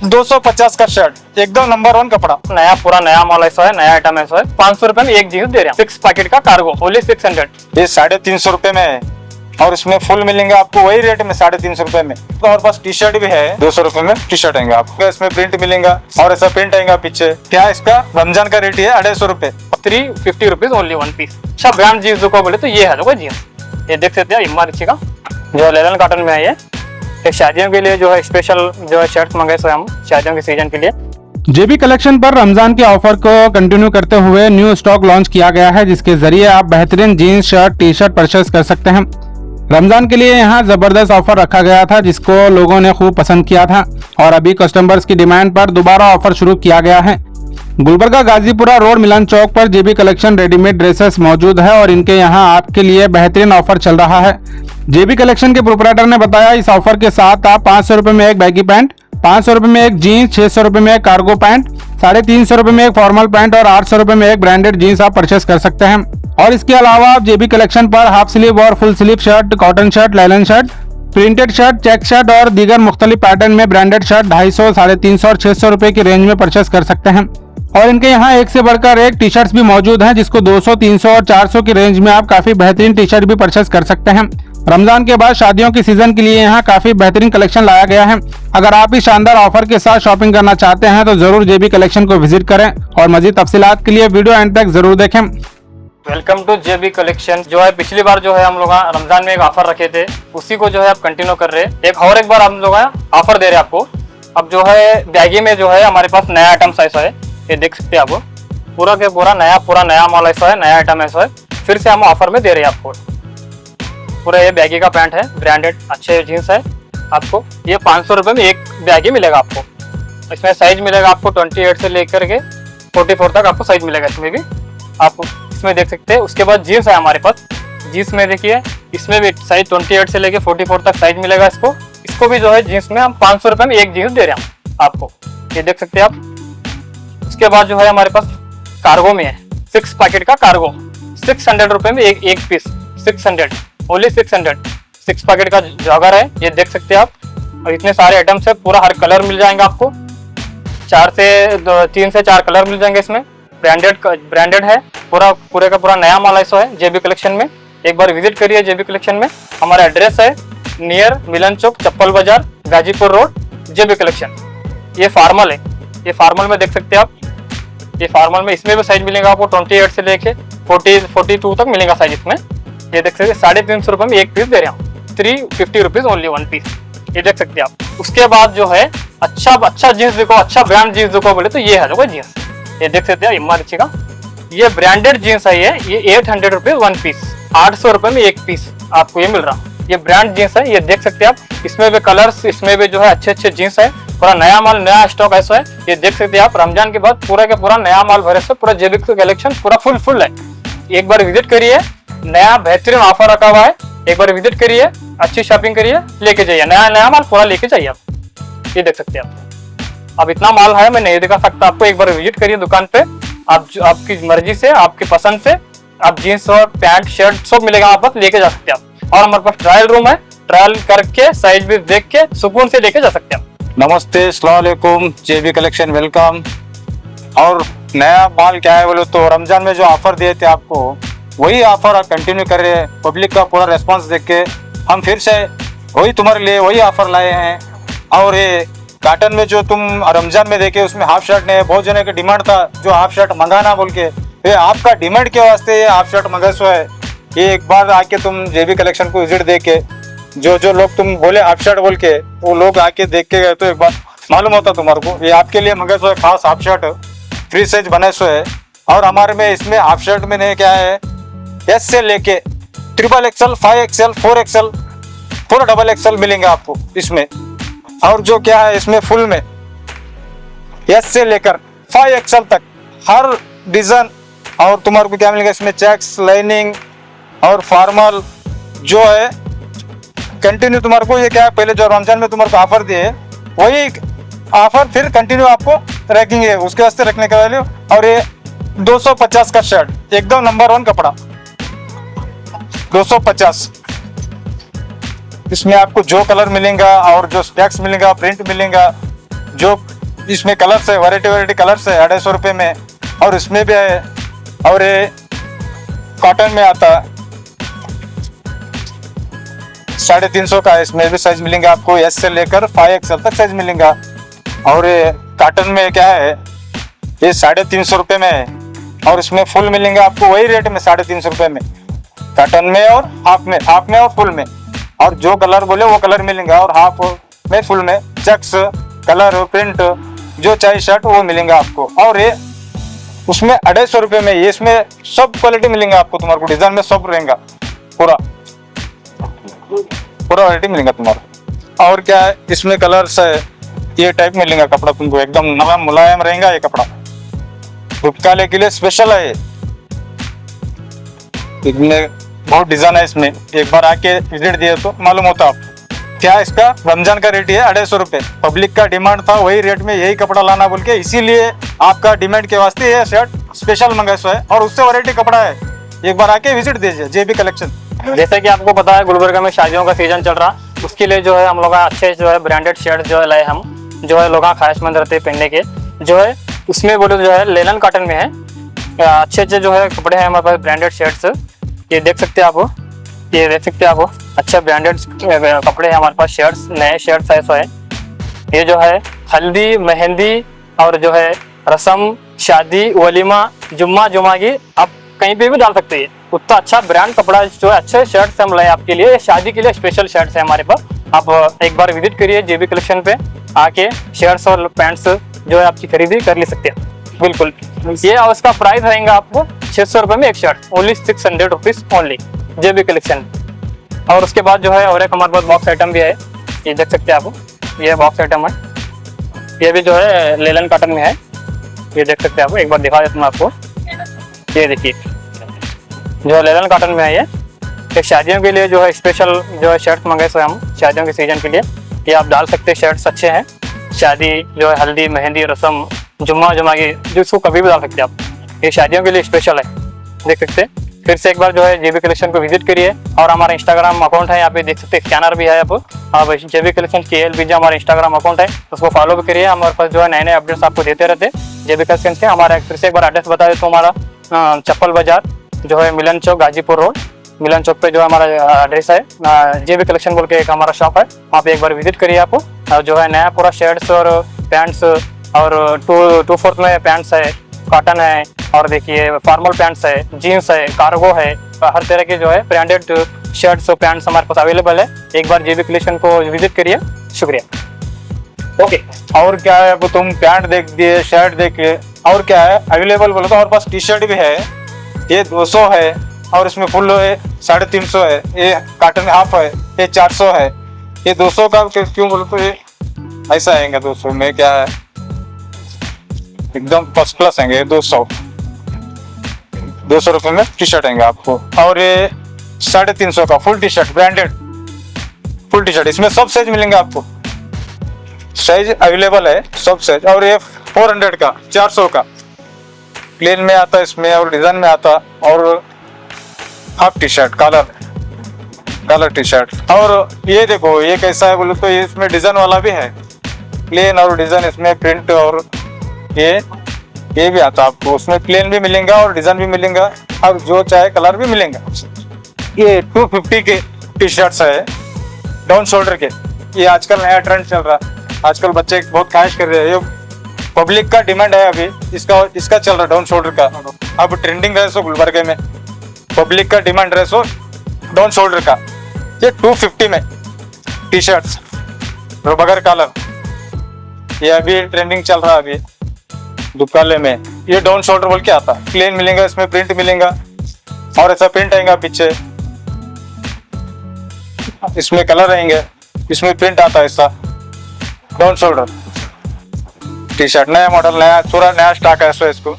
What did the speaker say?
250 का शर्ट, एकदम नंबर 1 कपड़ा, नया पूरा नया माल ऐसा है, नया आइटम ऐसा है। 500 रुपए में एक जीन्स दे रहे हैं, 6 पैकेट का कार्गो, ओनली 600। ये 350 रुपए में है और इसमें फुल मिलेंगे आपको वही रेट में 350 रुपए में। तो हमारे पास टी शर्ट भी है, 200 रुपए में टी शर्ट आएंगे आपको, इसमें प्रिंट मिलेगा और ऐसा प्रिंट आएगा पीछे। क्या इसका रमजान का रेट है 250 रुपए, 350 रुपीज ओनली 1 पीस। अच्छा ब्रांड जीन्स को बोले तो ये है देखो जीन्स, ये देख सकते हैं इमारती का जो लेलन कॉटन में है। ये एक शादियों के लिए जो है स्पेशल जो है शर्ट मंगाए सो हम शादियों के सीजन के लिए। जेबी कलेक्शन पर रमजान के ऑफर को कंटिन्यू करते हुए न्यू स्टॉक लॉन्च किया गया है, जिसके जरिए आप बेहतरीन jeans, shirt, T shirt purchase कर सकते हैं। रमजान के लिए यहाँ जबरदस्त ऑफर रखा गया था, जिसको लोगों ने खूब पसंद किया था और अभी कस्टमर्स की डिमांड पर दोबारा ऑफर शुरू किया गया है। गुलबर्गा गाजीपुरा रोड मिलन चौक पर जेबी कलेक्शन रेडीमेड ड्रेसेस मौजूद है और इनके यहाँ आपके लिए बेहतरीन ऑफर चल रहा है। जेबी कलेक्शन के प्रोपराइटर ने बताया, इस ऑफर के साथ आप 500 रुपए में एक बैगी पैंट, 500 रुपए में एक जीन्स, 600 रुपए में एक कार्गो पैंट, 350 रुपए में एक फॉर्मल पैंट और 800 रुपए में एक ब्रांडेड जीन्स आप परचेस कर सकते हैं। और इसके अलावा आप जेबी कलेक्शन पर हाफ स्लीव और full sleeve shirt, cotton shirt, linen shirt, printed shirt, check shirt और दीगर मुख्तलिफ पैटर्न में ब्रांडेड शर्ट 250, 350 और 600 रुपए की रेंज में परचेस कर सकते हैं। और इनके यहाँ एक से बढ़कर एक टी शर्ट्स भी मौजूद हैं, जिसको 200, 300 और 400 की रेंज में आप काफी बेहतरीन टी शर्ट भी परचेस कर सकते हैं। रमजान के बाद शादियों के सीजन के लिए यहाँ काफी बेहतरीन कलेक्शन लाया गया है। अगर आप इस शानदार ऑफर के साथ शॉपिंग करना चाहते हैं तो जरूर जेबी कलेक्शन को विजिट करें और मजीद तफसीलात के लिए वीडियो एंड तक जरूर देखें। Welcome to JB collection. जो है पिछली बार जो है हम लोग रमजान में एक ऑफर रखे थे, उसी को जो है आप कंटिन्यू कर रहे हैं। एक बार हम लोग ऑफर दे रहे हैं आपको। अब जो है बैगी में जो है हमारे पास नया आइटम ऐसा है, ये देख सकते हैं आप, पूरा के पूरा नया माल ऐसा है, नया आइटम ऐसा है। फिर से हम ऑफर में दे रहे हैं आपको। पूरा ये बैगी का पैंट है, ब्रांडेड अच्छे जीन्स है आपको। ये 500 रुपए में एक बैगी मिलेगा आपको। इसमें साइज मिलेगा आपको 28 से लेकर के 44 तक आपको साइज मिलेगा। इसमें भी आप इसमें देख सकते हैं। उसके बाद जीन्स है हमारे पास, जीन्स में देखिए इसमें भी साइज 28 से लेकर 44 तक साइज मिलेगा इसको भी जो है जीन्स में हम 500 रुपए में एक जीन्स दे रहे हैं आपको, ये देख सकते हैं आप। उसके बाद जो है हमारे पास कार्गो में है, 6 पैकेट का कार्गो, 600 रुपए में एक पीस, 600 ओनली 6 पैकेट का जॉगर है, ये देख सकते हैं आप। और इतने सारे आइटम्स है, पूरा हर कलर मिल जाएंगे आपको, 3 से 4 कलर मिल जाएंगे इसमें। ब्रांडेड है, पूरे का पूरा नया माल ऐसा है जेबी कलेक्शन में। एक बार विजिट करिए जेबी कलेक्शन में। हमारा एड्रेस है नियर मिलन चौक, चप्पल बाजार, गाजीपुर रोड, जेबी कलेक्शन। ये फॉर्मल है, ये फॉर्मल में देख सकते हैं आप। ये फॉर्मल में इसमें भी साइज मिलेगा आपको 28 से लेके 42 तक मिलेगा साइज इसमें। ये देख सकते हैं 350 रुपए में एक पीस दे रहे हैं, 350 रुपीज ओनली 1 पीस, ये देख सकते हैं आप। उसके बाद जो है अच्छा जीन्स देखो, अच्छा ब्रांड जीन्स देखो बोले तो ये है देखो जीन्स, ये देख सकते हैं इमारती का। ये ब्रांडेड जीन्स है, ये 800 रुपीज 1 पीस, 800 रुपए में एक पीस आपको ये मिल रहा। ये ब्रांड जीन्स है, ये देख सकते हैं आप। इसमें भी कलर्स, इसमें भी जो है अच्छे जीन्स है, पूरा नया माल, नया स्टॉक ऐसा है, ये देख सकते हैं आप। रमजान के बाद पूरा का पूरा नया माल भरे से पूरा जेबी कलेक्शन पूरा फुल है। एक बार विजिट करिए, नया बेहतरीन ऑफर रखा हुआ है। एक बार विजिट करिए, अच्छी शॉपिंग करिए, लेके जाइए नया माल पूरा लेके जाइए आप, ये देख सकते हैं आप। अब इतना माल है मैं नहीं दिखा सकता आपको, एक बार विजिट करिए दुकान पे। आप आपकी मर्जी से, आपकी पसंद से आप जीन्स और पैंट शर्ट सब मिलेगा आप बस लेके जा सकते हैं आप। और हमारे पास ट्रायल रूम है, ट्रायल करके साइज भी देख के सुकून से लेके जा सकते हैं आप। नमस्ते, अस्सलाम वालेकुम, जेबी कलेक्शन वेलकम। और नया माल क्या है बोलो तो रमजान में जो ऑफर दिए थे आपको, वही ऑफर आप कंटिन्यू कर रहे हैं। पब्लिक का पूरा रेस्पॉन्स देख के हम फिर से वही तुम्हारे लिए वही ऑफर लाए हैं। और ये कॉटन में जो तुम रमजान में देखे उसमें हाफ शर्ट ने बहुत जने की डिमांड था जो हाफ शर्ट मंगाना बोल के, ये आपका डिमांड के वास्ते ये हाफ शर्ट मंगा सो है। ये एक बार आके तुम जेबी कलेक्शन को विजिट दे के, जो लोग तुम बोले हाफ शर्ट बोल के, वो लोग आके देख के गए तो एक बार मालूम होता तुम्हारे को। ये आपके लिए मंगा सो है, खास हाफ शर्ट फ्री साइज बने सो है। और हमारे में इसमें हाफ शर्ट में नहीं क्या है, एस से लेके XXL, 5XL, 4XL, पूरा XXL मिलेंगे आपको इसमें। और जो क्या है इसमें फुल में एस से लेकर 5XL तक हर डिजाइन। और तुम्हारे को क्या मिलेगा इसमें, चेक्स, लाइनिंग और फॉर्मल जो है कंटिन्यू तुम्हारे को। ये क्या है, पहले जो रमजान में तुम्हारे को ऑफर दिए वही ऑफर फिर कंटिन्यू आपको रखेंगे, उसके वास्ते रखने का वैल्यू। और ये 250 का शर्ट, एकदम नंबर 1 कपड़ा, 250। इसमें आपको जो कलर मिलेगा और जो स्टैक्स मिलेगा, प्रिंट मिलेगा, जो इसमें कलर्स है, वैरायटी कलर्स है 250 रुपये में, और इसमें भी है। और ये कॉटन में आता 350 का है, इसमें भी साइज मिलेंगे आपको, एस से लेकर 5XL तक साइज मिलेगा। और ये कॉटन में क्या है, ये 350 रुपये में है, और इसमें फुल मिलेंगे आपको वही रेट में 350 रुपये में, कॉटन में और हाफ में और फुल में। और जो कलर बोले वो कलर मिलेगा, और हाफ में फुल में चेक्स कलर प्रिंट जो चाहिए शर्ट वो मिलेगा आपको। और ये उसमें 250 रुपये में, ये इसमें सब क्वालिटी मिलेंगे आपको, तुम्हारे को डिजाइन में सब रहेगा, पूरा वैरायटी मिलेगा तुम्हारा। और क्या है, इसमें कलर्स है, ये टाइप मिलेगा कपड़ा तुमको, एकदम नरम मुलायम रहेगा ये कपड़ा, धूपकाले के लिए स्पेशल है। इसमें बहुत डिजाइन है, इसमें एक बार आके विजिट दिए तो मालूम होता आप। क्या इसका रमजान का रेट है 250 रुपये, पब्लिक का डिमांड था वही रेट में यही कपड़ा लाना बोल के, इसीलिए आपका डिमांड के वास्ते ये शर्ट स्पेशल मंगाया है, और उससे वैरायटी कपड़ा है। एक बार आके विजिट दीजिए JB कलेक्शन। जैसे कि आपको पता है गुलबर्गा में शादियों का सीजन चल रहा, उसके लिए जो है हम लोग अच्छे जो है ब्रांडेड शर्ट जो है लाए हम, जो है लोग ख्वाहिशमंद रहते हैं पहनने के, जो है उसमें बोले जो है लेलन कॉटन में है, अच्छे जो है कपड़े हैं हमारे पास ब्रांडेड शर्ट्स। ये देख सकते हैं आप, ये देख सकते हैं आप, अच्छा ब्रांडेड कपड़े हैं हमारे पास, शर्ट्स नए शर्ट्स ऐसा है। ये जो है हल्दी मेहंदी और जो है रस्म शादी वलीमा जुम्मा की आप कहीं पे भी डाल सकते हैं, उतना अच्छा ब्रांड कपड़ा जो है, अच्छे शर्ट्स हम लाए आपके लिए, शादी के लिए स्पेशल शर्ट्स है हमारे पास। आप एक बार विजिट करिए JB कलेक्शन पे, आके शर्ट्स और पैंट्स जो है आपकी खरीदी कर ले सकते हैं बिल्कुल। ये और उसका प्राइस रहेगा आपको 600 रुपये में एक shirt, only 600 rupees only JB collection. और उसके बाद जो है और एक हमारे पास बॉक्स आइटम भी है, ये देख सकते हैं आप, ये बॉक्स आइटम है, ये भी जो है लेलन कॉटन में है, ये देख सकते हैं आप, एक बार दिखा देता हूँ आपको। ये देखिए जो लेलन कॉटन में है, ये शादियों के लिए जो है स्पेशल जो है शर्ट्स मंगाए सो हम शादियों के सीजन के लिए, ये आप डाल सकते हैं, शर्ट्स अच्छे हैं, शादी जो है हल्दी मेहंदी रस्म जुम्मा की जो इसको कभी भी डाल सकते हैं आप, ये शादियों के लिए स्पेशल है, देख सकते हैं। फिर से एक बार जो है JB कलेक्शन को विजिट करिए, और हमारा इंस्टाग्राम अकाउंट है यहाँ पे देख सकते हैं, स्कैनर भी है आप JB कलेक्शन KLBJ हमारा इंस्टाग्राम अकाउंट है, उसको फॉलो भी करिए। हमारे पास जो है नए अपडेट्स आपको देते रहते हैं JB कलेक्शन के। हमारा फिर से एक बार एड्रेस बता दे तो हमारा चप्पल बाजार जो है मिलन चौक गाजीपुर रोड, मिलन चौक पे जो हमारा एड्रेस है, JB कलेक्शन बोल के एक हमारा शॉप है, वहाँ पे एक बार विजिट करिए आप। और जो है नया पूरा शर्ट्स और पैंट्स और 2/4 में पैंट्स है, कॉटन है, और देखिए फॉर्मल पैंट्स है, जीन्स है, कार्गो है, हर तरह के जो है ब्रांडेड शर्ट्स और पैंट्स हमारे पास अवेलेबल है। एक बार JB कलेक्शन को विजिट करिए, शुक्रिया। ओके, और क्या है, अब तुम पैंट देख दिए, शर्ट देखे, और क्या है अवेलेबल बोलो तो हमारे पास T-शर्ट भी है, ये 200 है, और इसमें फुल है 350 है, ये कॉटन हाफ है, ये 400 है। ये 200 का क्यों बोलो तो ये ऐसा आएगा, 200 में क्या है एकदम फर्स्ट क्लास आएंगे, 200 रुपये में T-शर्ट आएंगे आपको। और ये 350 का full T-shirt branded full T-shirt, इसमें सब साइज मिलेंगे आपको, साइज अवेलेबल है सब साइज। और ये 400 का 400 का प्लेन में आता है इसमें, और डिजाइन में आता, और हाफ T-शर्ट कलर T-शर्ट। और ये देखो ये कैसा है बोलो तो ये इसमें डिजाइन वाला भी है, प्लेन और डिजाइन, इसमें प्रिंट, और ये भी आता आपको, उसमें प्लेन भी मिलेगा और डिजाइन भी मिलेगा, और जो चाहे कलर भी मिलेगा। ये 250 के T-शर्ट्स है डाउन शोल्डर के, ये आजकल नया ट्रेंड चल रहा है, आजकल बच्चे बहुत ख्वाहिश कर रहे हैं, ये पब्लिक का डिमांड है अभी, इसका चल रहा डाउन शोल्डर का, अब ट्रेंडिंग रहे सो गुलबर्गे में, पब्लिक का डिमांड रहे सो डाउन शोल्डर का। ये 250 में T-शर्ट्स बगैर कलर, ये अभी ट्रेंडिंग चल रहा है अभी दुकाले में। ये डाउन शोल्डर बोल के आता, प्लेन मिलेगा, इसमें प्रिंट मिलेगा, और ऐसा प्रिंट आएगा पीछे, इसमें कलर आएंगे, इसमें प्रिंट आता है ऐसा डाउन शोल्डर T-शर्ट, नया मॉडल, नया पूरा नया स्टॉक है इसको।